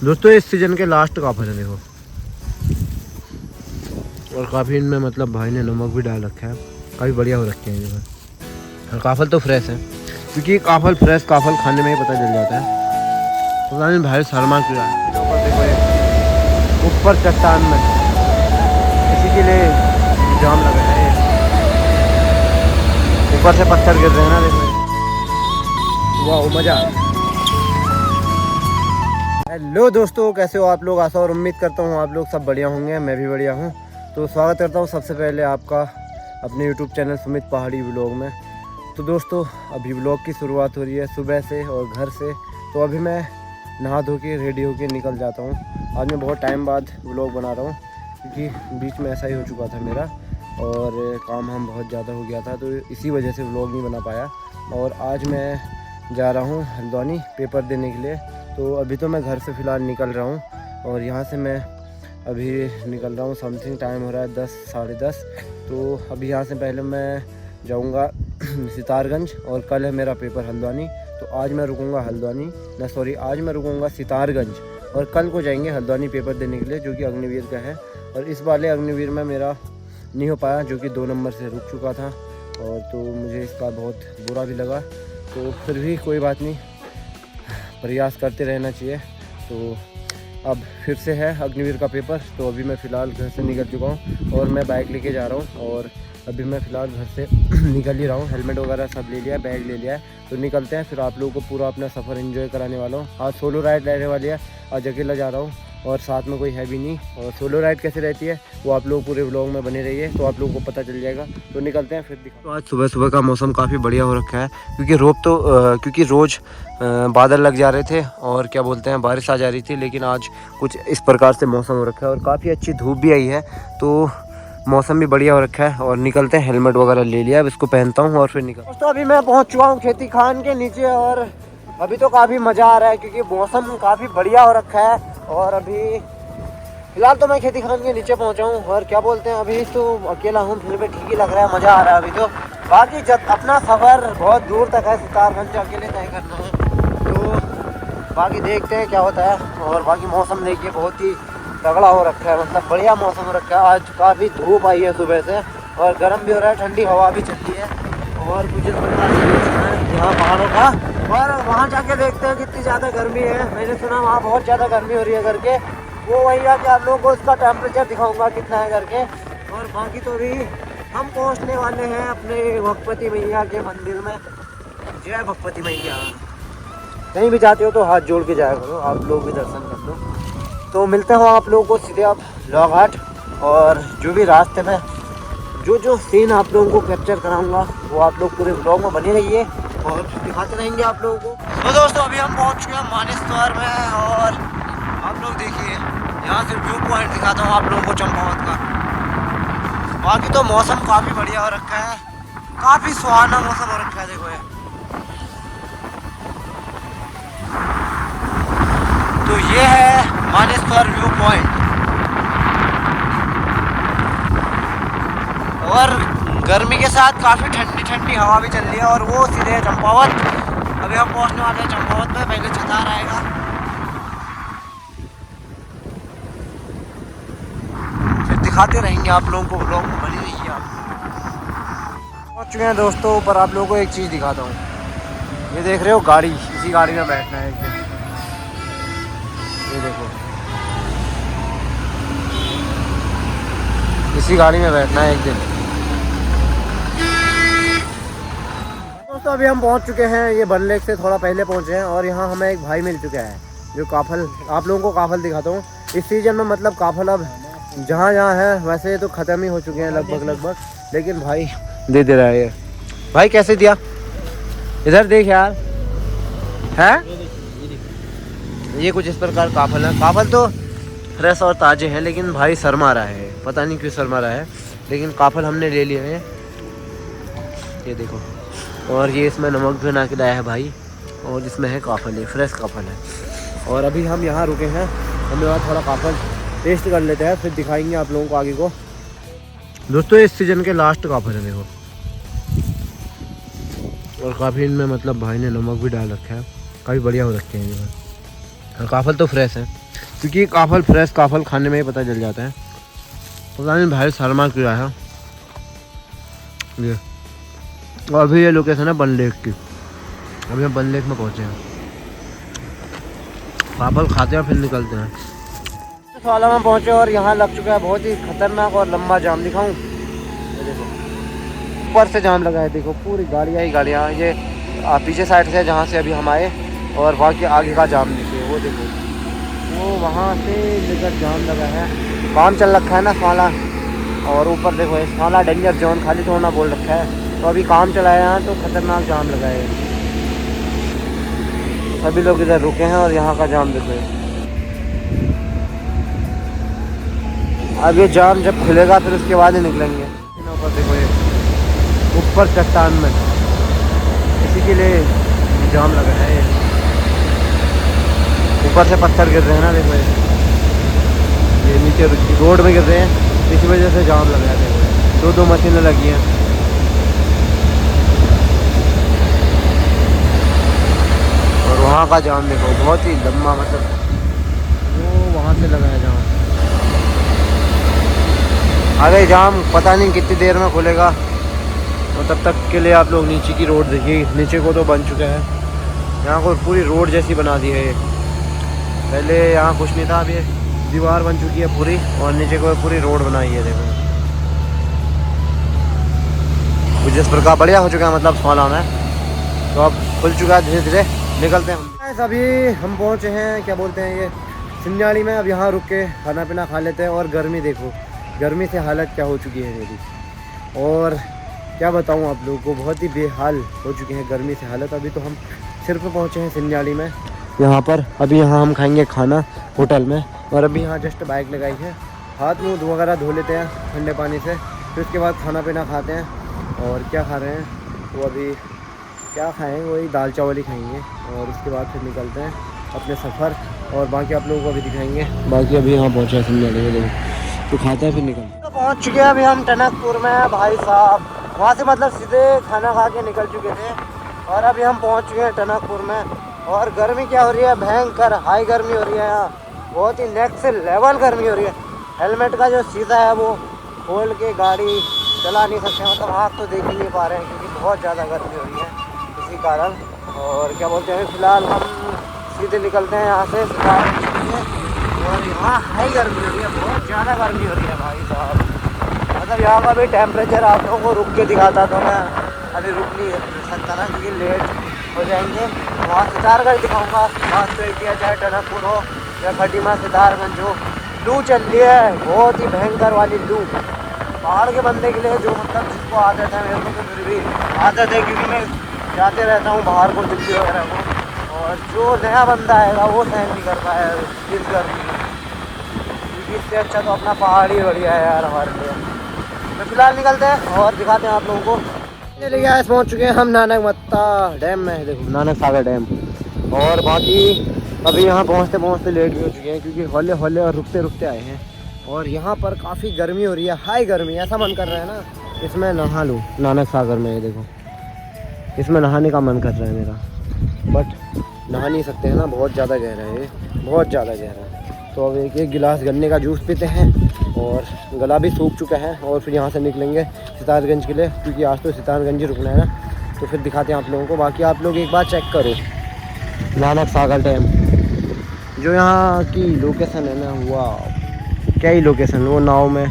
दोस्तों इस सीजन के लास्ट काफल है देखो, और काफ़ी इनमें मतलब भाई ने नमक भी डाल रखा है, काफ़ी बढ़िया हो रखे हैं ये। और काफल तो फ्रेश है, क्योंकि काफल फ्रेश काफल खाने में ही पता चल जाता है। पता नहीं भाई शर्मा क्यों है। ऊपर चट्टान में इसी के लिए जाम लगा है, ऊपर से पत्थर गिर रहे हैं ना, देखो वाह मजा। हेलो दोस्तों, कैसे हो आप लोग? आशा और उम्मीद करता हूँ आप लोग सब बढ़िया होंगे, मैं भी बढ़िया हूँ। तो स्वागत करता हूँ सबसे पहले आपका अपने यूट्यूब चैनल सुमित पहाड़ी व्लॉग में। तो दोस्तों अभी व्लॉग की शुरुआत हो रही है सुबह से और घर से। तो अभी मैं नहा धो के रेडी होके निकल जाता हूँ। आज मैं बहुत टाइम बाद व्लॉग बना रहा हूँ, क्योंकि बीच में ऐसा ही हो चुका था मेरा, और काम हम बहुत ज़्यादा हो गया था, तो इसी वजह से व्लॉग नहीं बना पाया। और आज मैं जा रहा हूँ हल्द्वानी पेपर देने के लिए। तो अभी तो मैं घर से फ़िलहाल निकल रहा हूँ, और यहाँ से मैं अभी निकल रहा हूँ, समथिंग टाइम हो रहा है 10 साढ़े 10। तो अभी यहाँ से पहले मैं जाऊँगा सितारगंज, और कल है मेरा पेपर हल्द्वानी। तो आज मैं रुकूँगा हल्द्वानी ना, सॉरी आज मैं रुकूँगा सितारगंज, और कल को जाएंगे हल्द्वानी पेपर देने के लिए, जो कि अग्निवीर का है। और इस वाले अग्निवीर में मेरा नहीं हो पाया, जो कि 2 नंबर से रुक चुका था, और तो मुझे इसका बहुत बुरा भी लगा। तो फिर भी कोई बात नहीं, प्रयास करते रहना चाहिए। तो अब फिर से है अग्निवीर का पेपर। तो अभी मैं फ़िलहाल घर से निकल चुका हूँ, और मैं बाइक लेके जा रहा हूँ, और अभी मैं फ़िलहाल घर से निकल ही रहा हूँ। हेलमेट वगैरह सब ले लिया है, बैग ले लिया है। तो निकलते हैं, फिर आप लोगों को पूरा अपना सफ़र एंजॉय कराने वाला हूँ। आज सोलो राइड रहने वाली है, आज अकेला जा रहा हूँ, और साथ में कोई है भी नहीं। और सोलो राइड कैसे रहती है वो आप लोग पूरे व्लॉग में बने रहिए, तो आप लोगों को पता चल जाएगा। तो निकलते हैं फिर दिखा। तो आज सुबह सुबह का मौसम काफ़ी बढ़िया हो रखा है, क्योंकि क्योंकि रोज़ बादल लग जा रहे थे, और क्या बोलते हैं बारिश आ जा रही थी, लेकिन आज कुछ इस प्रकार से मौसम हो रखा है, और काफ़ी अच्छी धूप भी आई है। तो मौसम भी बढ़िया हो रखा है, और निकलते हैं। हेलमेट वगैरह ले लिया, अब इसको पहनता हूँ और फिर निकल। दोस्तों अभी मैं पहुँच चुका हूँ खेती खान के नीचे, और अभी तो काफ़ी मज़ा आ रहा है, क्योंकि मौसम काफ़ी बढ़िया हो रखा है। और अभी फिलहाल तो मैं खेती खान के नीचे पहुंचा हूं, और क्या बोलते हैं अभी तो अकेला हूं, फिर भी ठीक ही लग रहा है, मज़ा आ रहा है अभी तो। बाकी जब अपना सफ़र बहुत दूर तक है, सितारगंज अकेले तय करना है, तो बाकी देखते हैं क्या होता है। और बाकी मौसम देखिए बहुत ही तगड़ा हो रखा है, मतलब बढ़िया मौसम हो रखा है। आज काफ़ी धूप आई है सुबह से, और गर्म भी हो रहा है, ठंडी हवा भी चलती है, और कुछ इस प्रकार से यहाँ पहाड़ों का। और वहाँ जाके देखते हैं कितनी ज़्यादा गर्मी है। मैंने सुना वहाँ बहुत ज़्यादा गर्मी हो रही है करके, वो वही है कि आप लोगों को उसका टेम्परेचर दिखाऊंगा कितना है करके। और बाकी तो भी हम पहुंचने वाले हैं अपने भगवती मैया के मंदिर में। जय भगवती मैया। कहीं भी जाते हो तो हाथ जोड़ के जाया करो, आप लोग भी दर्शन कर लो। तो मिलते हो आप लोगों को सीधे आप लॉघाट, और जो भी रास्ते में जो सीन आप लोगों को कैप्चर कराऊंगा वो आप लोग पूरे ब्लॉग में बने रहिए, और दिखाते रहेंगे आप लोगों को। तो दोस्तों अभी हम पहुँच चुके हैं मानेसर में, और आप लोग देखिए यहाँ से व्यू पॉइंट दिखाता हूँ आप लोगों को चंपावत का। बाकी तो मौसम काफ़ी बढ़िया हो रखा है, काफ़ी सुहाना मौसम हो रखा है, देखो ये। तो ये है मानेसर व्यू पॉइंट, और गर्मी के साथ काफ़ी ठंडी ठंडी हवा भी चल रही है, और वो सीधे चंपावत। अभी हम पहुँचने वाले हैं चंपावत में, पहले चतार आएगा, दिखाते रहेंगे आप लोगों को, व्लॉग में बनी रहिए आप। पहुँच चुके हैं दोस्तों ऊपर, आप लोगों को एक चीज़ दिखाता हूँ। ये देख रहे हो गाड़ी, इसी गाड़ी में बैठना है एक दिन। ये देखो, इसी गाड़ी में बैठना है एक दिन। दोस्तों अभी हम पहुँच चुके हैं, ये बन लेक से थोड़ा पहले पहुँचे हैं, और यहाँ हमें एक भाई मिल चुका है जो काफल, आप लोगों को काफल दिखाता हूँ। इस सीजन में मतलब काफल अब जहाँ जहाँ है, वैसे तो ख़त्म ही हो चुके हैं लगभग, लेकिन भाई दे रहा है ये। भाई कैसे दिया? इधर देख यार, है ये कुछ इस प्रकार काफल है। काफल तो फ्रेश और ताज़े हैं, लेकिन भाई शर्मा रहा है, पता नहीं क्यों शर्मा रहा है, लेकिन काफल हमने ले लिए हैं, ये देखो। और ये इसमें नमक भी बना के लाया है भाई, और इसमें है काफल, ये फ्रेश काफल है। और अभी हम यहाँ रुके हैं, हम यहाँ थोड़ा काफल टेस्ट कर लेते हैं, फिर दिखाएंगे आप लोगों को आगे को। दोस्तों इस सीजन के लास्ट काफल है देखो, और काफ़ी इनमें मतलब भाई ने नमक भी डाल रखा है, काफ़ी बढ़िया हो रखे हैं ये। और काफल तो फ्रेश है, क्योंकि काफल फ्रेश काफल खाने में ही पता चल जाता है। पता नहीं भाई शर्मा किया है ये। और अभी ये लोकेशन है बन लेक की। अभी हम बन लेक में पहुंचे हैं, काफल खाते हैं फिर निकलते हैं। साला में पहुंचे और यहाँ लग चुका है बहुत ही खतरनाक और लंबा जाम। दिखाऊं, देखो ऊपर से जाम लगा है, देखो पूरी गाड़ियाँ ही गाड़ियाँ। ये पीछे साइड से जहाँ से अभी हम आए, और बाकी आगे का जाम देखिए, वो देखो वो वहाँ से लेकर जाम लगा है। काम चल रखा है ना साला, और ऊपर देखो ये साला डेंजर जोन खाली छोड़ना बोल रखा है, तो अभी काम चलाया यहाँ तो खतरनाक जाम लगा है। सभी लोग इधर रुके हैं और यहाँ का जाम देखो। अब ये जाम जब खुलेगा फिर उसके बाद ही निकलेंगे। ऊपर देखो ये ऊपर चट्टान में, इसी के लिए जाम लगा है। ये ऊपर से पत्थर गिर रहे हैं ना, देखो ये नीचे रोड में गिर रहे हैं, इसी वजह से जाम लगा है। देखो दो मशीनें लगी हैं। और वहाँ का जाम देखो बहुत ही लंबा, मतलब वो वहाँ से लगा है जाम। आगे जाम पता नहीं कितनी देर में खुलेगा, और तब तक के लिए आप लोग नीचे की रोड देखिए। नीचे को तो बन चुका है, यहाँ को पूरी रोड जैसी बना दी है। पहले यहाँ कुछ नहीं था, अब ये दीवार बन चुकी है पूरी, और नीचे को पूरी रोड बनाई है। देखो कुछ इस प्रकार बढ़िया हो चुका है, मतलब सोला में तो अब खुल चुका है। धीरे धीरे निकलते हैं हम। अभी हम पहुँचे हैं, क्या बोलते हैं ये सिंजाड़ी में। अब यहाँ रुक के खाना पीना खा लेते हैं। और गर्मी देखो, गर्मी से हालत क्या हो चुकी है मेरी, और क्या बताऊँ आप लोगों को, बहुत ही बेहाल हो चुके हैं गर्मी से हालत। अभी तो हम सिर्फ पहुँचे हैं सिंजाड़ी में यहाँ पर। अभी यहाँ हम खाएंगे खाना होटल में, और अभी यहाँ जस्ट बाइक लगाई है। हाथ मुँह वगैरह धो लेते हैं ठंडे पानी से, फिर उसके बाद खाना पीना खाते हैं। और क्या खा रहे हैं वो, अभी क्या खाएँगे वही दाल चावल ही खाएँगे, और उसके बाद फिर निकलते हैं अपने सफ़र। और बाकी आप लोगों को अभी दिखाएँगे। बाकी अभी यहाँ पहुँचे हैं सिंजाड़ी में, तो खाते हैं फिर निकलते हैं। तो पहुँच चुके हैं अभी हम टनकपुर में भाई साहब। वहाँ से मतलब सीधे खाना खा के निकल चुके थे, और अभी हम पहुँच चुके हैं टनकपुर में। और गर्मी क्या हो रही है, भयंकर हाई गर्मी हो रही है यहाँ, बहुत ही नेक्स्ट लेवल गर्मी हो रही है। हेलमेट का जो शीशा है वो खोल के गाड़ी चला नहीं सकते, मतलब आँख तो देख ही नहीं पा रहे हैं, क्योंकि बहुत ज़्यादा गर्मी हो रही है इसी कारण। और क्या बोलते हैं, फ़िलहाल हम सीधे निकलते हैं यहाँ से। और यहाँ हाई गर्मी हो रही है, बहुत ज़्यादा गर्मी हो रही है भाई साहब। मतलब यहाँ का भी टेम्परेचर आप लोगों को रुक के दिखाता, तो मैं अभी रुक नहीं सकता ना, क्योंकि लेट हो जाएंगे। वहाँ सितारगंज दिखाऊंगा, वहाँ तो इंडिया चाहे टनकपुर हो या खटीमा सितारगंज हो। लू चल रही है, बहुत ही भयंकर वाली लू। पहाड़ के बंदे के लिए जो मतलब जिसको आदत है, मेरे को तो फिर भी आदत है, क्योंकि मैं जाते रहता हूँ बाहर को, दिल्ली वगैरह को। और जो नया बंदा आएगा वो सहन नहीं कर पाया इस गर्मी में, क्योंकि इससे अच्छा तो अपना पहाड़ ही बढ़िया है यार हमारे लिए। तो फिलहाल निकलते हैं और दिखाते हैं आप लोगों को। चलिए गाइस, पहुंच चुके हैं हम नानक मत्ता डैम में। देखो नानक सागर डैम। और बाकी अभी यहाँ पहुँचते पहुँचते लेट भी हो चुके हैं, क्योंकि हौले हौले और रुकते रुकते आए हैं। और यहाँ पर काफ़ी गर्मी हो रही है, हाई गर्मी। ऐसा मन कर रहा है ना इसमें नहा लूँ, नानक सागर में। ये देखो इसमें नहाने का मन कर रहा है मेरा, बट नहा नहीं सकते हैं ना, बहुत ज़्यादा गहरा है ये, बहुत ज़्यादा गहरा है। तो अब एक गिलास गन्ने का जूस पीते हैं, और गला भी सूख चुका है। और फिर यहाँ से निकलेंगे सितारगंज के लिए, क्योंकि आज तो सितारगंज ही रुकना है ना। तो फिर दिखाते हैं आप लोगों को। बाकी आप लोग एक बार चेक करो नानक सागर डैम, जो यहाँ की लोकेशन है ना, वाह क्या ही लोकेशन। वो नाव में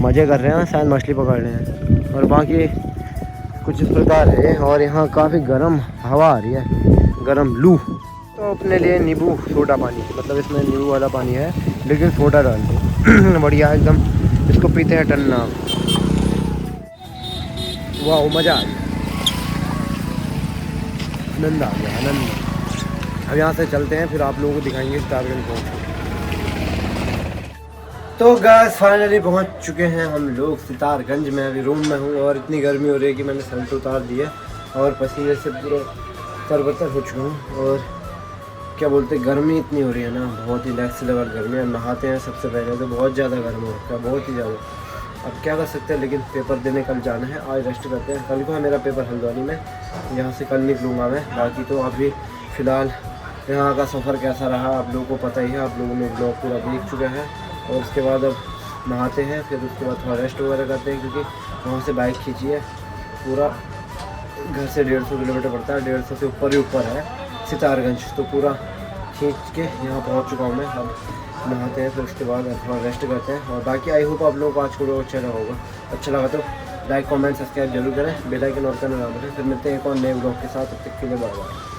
मज़े कर रहे हैं, शायद मछली पकड़ रहे हैं। और बाकी कुछ इस प्रकार है। और यहाँ काफ़ी गर्म हवा आ रही है, गर्म लू। तो अपने लिए नींबू सोडा पानी, मतलब इसमें नींबू वाला पानी है लेकिन सोडा डाल के बढ़िया एकदम। इसको पीते हैं टन्ना, वाह मज़ा आ गया, आनंद आ गया, आनंद। अब यहाँ से चलते हैं, फिर आप लोगों को दिखाएंगे सितारगंज पहुँच। तो गाइस फाइनली पहुँच चुके हैं हम लोग सितारगंज में। अभी रूम में हूँ, और इतनी गर्मी हो रही है कि मैंने शर्ट उतार दी है, और पसीने से पूरा तरबतर हो चुका हूँ। और क्या बोलते, गर्मी इतनी हो रही है ना, बहुत ही नेक्स्ट लेवल गर्मी है। नहाते हैं सबसे पहले तो बहुत ज़्यादा गर्म हो रखा है, बहुत ही ज़्यादा। अब क्या कर सकते हैं, लेकिन पेपर देने कल जाना है, आज रेस्ट करते हैं। कल को है मेरा पेपर हल्द्वानी में, यहाँ से कल निकलूँगा मैं। बाकी तो अभी फ़िलहाल यहाँ का सफ़र कैसा रहा आप लोगों को पता ही है, आप लोगों ने ब्लॉग पूरा देख चुके हैं। और उसके बाद अब नहाते हैं, फिर उसके बाद थोड़ा रेस्ट वगैरह करते हैं, क्योंकि वहाँ से बाइक खींची है पूरा घर से 150 किलोमीटर पड़ता है, 150 से ऊपर ही ऊपर है सितारगंज। तो पूरा खींच के यहाँ पहुँच चुका हूँ मैं। अब नहाते हैं, फिर उसके बाद थोड़ा रेस्ट करते हैं। और बाकी आई होप आप लोगों को आज वीडियो अच्छा लगा होगा। अच्छा लगा तो लाइक कमेंट सब्सक्राइब जरूर करें, बेल आइकन और करना ना भूलें। फिर मिलते हैं एक और नए ब्लॉग के साथ, तब तक के लिए बाय बाय।